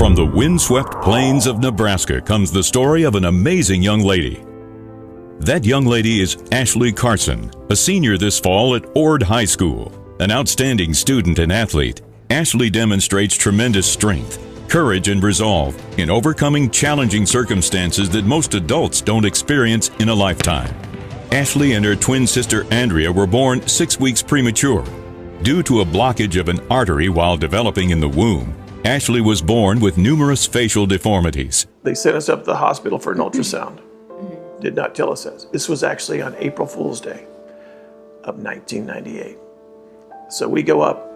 From the windswept plains of Nebraska comes the story of an amazing young lady. That young lady is Ashley Carson, a senior this fall at Ord High School. An outstanding student and athlete, Ashley demonstrates tremendous strength, courage, and resolve in overcoming challenging circumstances that most adults don't experience in a lifetime. Ashley and her twin sister Andrea were born 6 weeks premature. Due to a blockage of an artery while developing in the womb, Ashley was born with numerous facial deformities. They sent us up to the hospital for an ultrasound. Did not tell us that. This was actually on April Fool's Day of 1998. So we go up,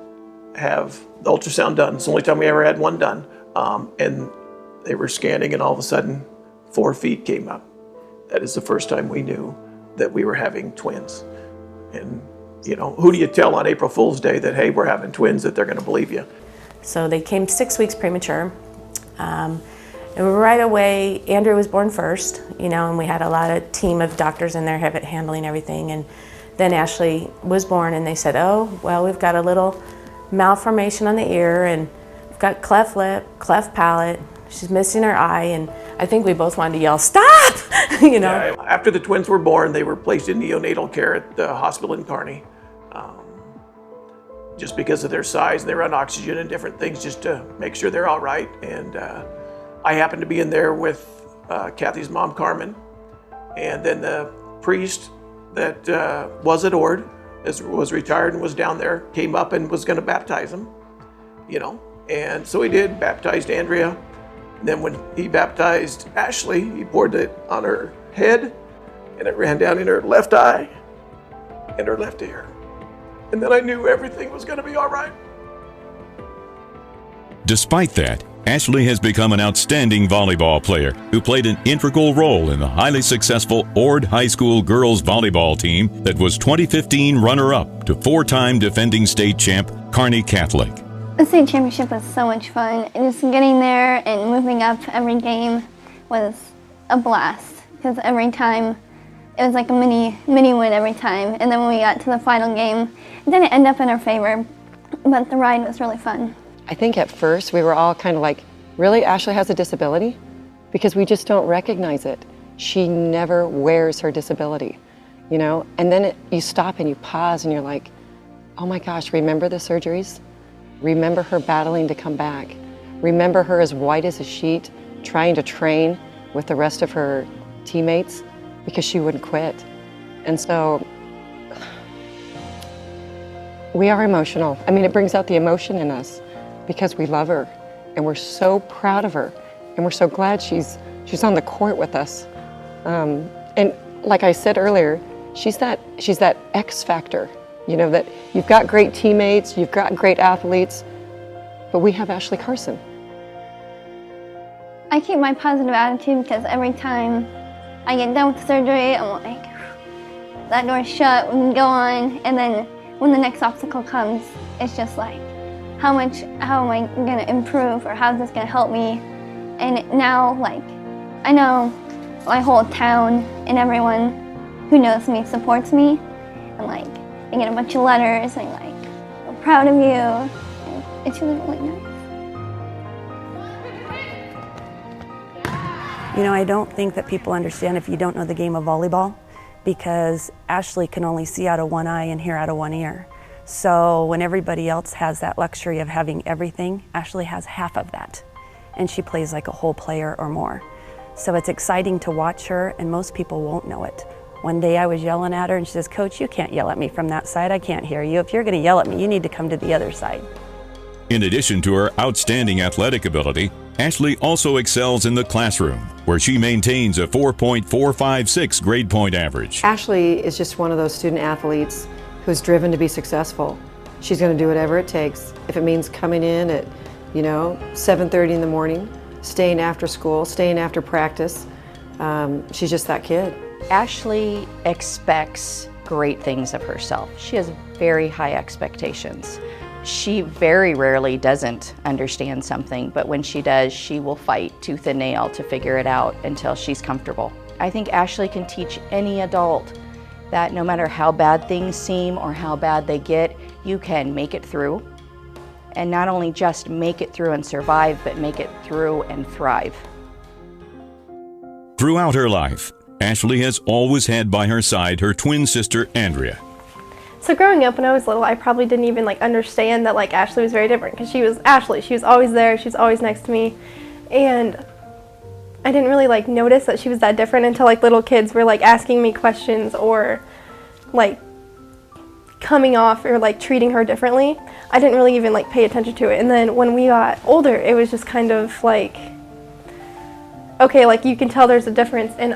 have the ultrasound done. It's the only time we ever had one done. And they were scanning, and all of a sudden 4 feet came up. That is the first time we knew that we were having twins. And you know, who do you tell on April Fool's Day that, hey, we're having twins, that they're gonna believe you? So they came 6 weeks premature. And right away, Andrew was born first, you know, and we had a lot of team of doctors in there handling everything. And then Ashley was born, and they said, oh, well, we've got a little malformation on the ear, and we've got cleft lip, cleft palate, she's missing her eye, and I think we both wanted to yell, stop! You know. Yeah, after the twins were born, they were placed in neonatal care at the hospital in Kearney. Just because of their size, they were on oxygen and different things just to make sure they're all right. And I happened to be in there with Kathy's mom, Carmen, and then the priest that was at Ord, was retired and was down there, came up and was going to baptize them, you know. And so he did, baptized Andrea. And then when he baptized Ashley, he poured it on her head, and it ran down in her left eye and her left ear. And then I knew everything was going to be all right. Despite that, Ashley has become an outstanding volleyball player who played an integral role in the highly successful Ord High School girls volleyball team that was 2015 runner-up to 4-time defending state champ Kearney Catholic. The state championship was so much fun. Just getting there and moving up every game was a blast, because every time it was like a mini win every time. And then when we got to the final game, it didn't end up in our favor, but the ride was really fun. I think at first we were all kind of like, really, Ashley has a disability? Because we just don't recognize it. She never wears her disability, you know? And then you stop and you pause and you're like, oh my gosh, remember the surgeries? Remember her battling to come back. Remember her as white as a sheet, trying to train with the rest of her teammates because she wouldn't quit. And so we are emotional. I mean, it brings out the emotion in us because we love her and we're so proud of her and we're so glad she's on the court with us. And like I said earlier, she's that X factor, you know, that you've got great teammates, you've got great athletes, but we have Ashley Carson. I keep my positive attitude because every time I get done with surgery, I'm like, that door's shut, we can go on, and then when the next obstacle comes, it's just like, how am I gonna improve, or how's this gonna help me? And now, like, I know my whole town and everyone who knows me supports me, and like, I get a bunch of letters saying like, we're proud of you, and it's really, really nice. You know, I don't think that people understand if you don't know the game of volleyball, because Ashley can only see out of one eye and hear out of one ear. So when everybody else has that luxury of having everything, Ashley has half of that. And she plays like a whole player or more. So it's exciting to watch her, and most people won't know it. One day I was yelling at her and she says, Coach, you can't yell at me from that side, I can't hear you. If you're gonna yell at me, you need to come to the other side. In addition to her outstanding athletic ability, Ashley also excels in the classroom, where she maintains a 4.456 grade point average. Ashley is just one of those student athletes who's driven to be successful. She's going to do whatever it takes. If it means coming in at, 7:30 in the morning, staying after school, staying after practice, she's just that kid. Ashley expects great things of herself. She has very high expectations. She very rarely doesn't understand something, but when she does, she will fight tooth and nail to figure it out until she's comfortable. I think Ashley can teach any adult that no matter how bad things seem or how bad they get, you can make it through. and not only just make it through and survive, but make it through and thrive. Throughout her life, Ashley has always had by her side her twin sister, Andrea. So growing up when I was little, I probably didn't even understand that Ashley was very different, because she was Ashley. She was always there, she was always next to me, and I didn't really notice that she was that different until little kids were asking me questions or coming off or treating her differently. I didn't really even pay attention to it. And then when we got older, it was just kind of okay, you can tell there's a difference, and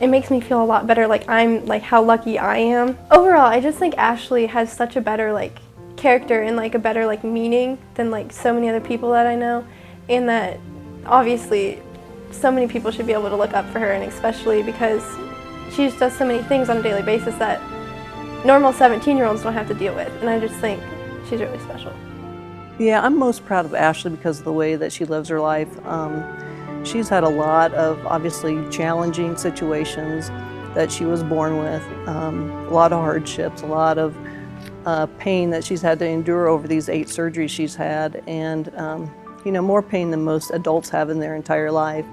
it makes me feel a lot better, I'm how lucky I am. Overall, I just think Ashley has such a better character and a better meaning than so many other people that I know, and that obviously so many people should be able to look up for her, and especially because she just does so many things on a daily basis that normal 17-year-olds don't have to deal with, and I just think she's really special. Yeah, I'm most proud of Ashley because of the way that she lives her life. She's had a lot of obviously challenging situations that she was born with, a lot of hardships, a lot of pain that she's had to endure over these 8 surgeries she's had, and more pain than most adults have in their entire life.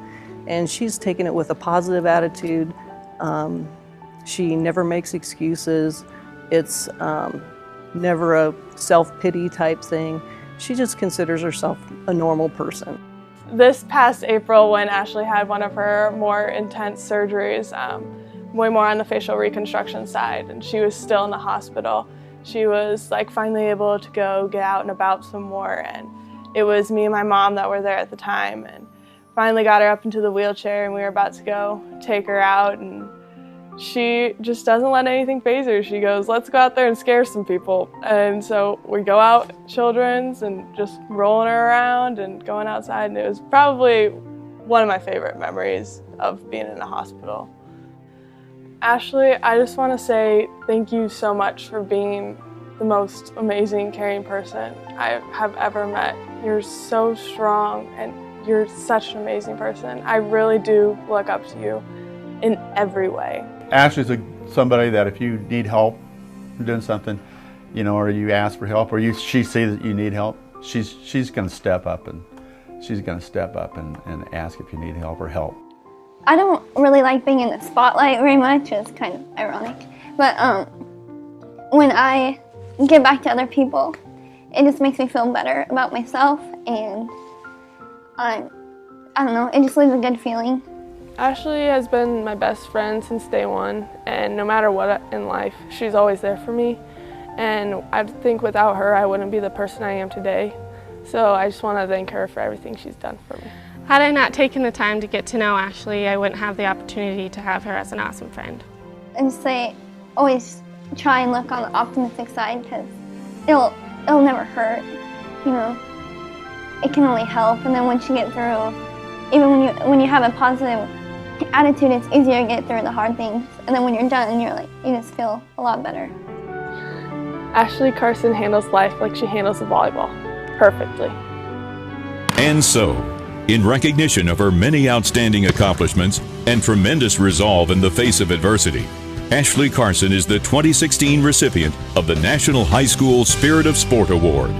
And she's taken it with a positive attitude. She never makes excuses. It's never a self-pity type thing. She just considers herself a normal person. This past April, when Ashley had one of her more intense surgeries, way more on the facial reconstruction side, and she was still in the hospital, she was finally able to go get out and about some more, and it was me and my mom that were there at the time, and finally got her up into the wheelchair, and we were about to go take her out, and she just doesn't let anything faze her. She goes, "Let's go out there and scare some people." And so we go out Children's and just rolling her around and going outside, and it was probably one of my favorite memories of being in a hospital. Ashley, I just want to say thank you so much for being the most amazing, caring person I have ever met. You're so strong, and you're such an amazing person. I really do look up to you in every way. Ashley's somebody that if you need help doing something, or you ask for help, or she sees that you need help, she's going to step up and ask if you need help or help. I don't really like being in the spotlight very much. It's kind of ironic. But when I give back to other people, it just makes me feel better about myself, and I don't know, it just leaves a good feeling. Ashley has been my best friend since day one, and no matter what in life, she's always there for me. And I think without her, I wouldn't be the person I am today. So I just want to thank her for everything she's done for me. Had I not taken the time to get to know Ashley, I wouldn't have the opportunity to have her as an awesome friend. And say, always try and look on the optimistic side, because it'll never hurt, It can only help, and then once you get through, even when you have a positive attitude, it's easier to get through the hard things. And then when you're done, you just feel a lot better. Ashley Carson handles life like she handles the volleyball, perfectly. And so, in recognition of her many outstanding accomplishments and tremendous resolve in the face of adversity, Ashley Carson is the 2016 recipient of the National High School Spirit of Sport Award.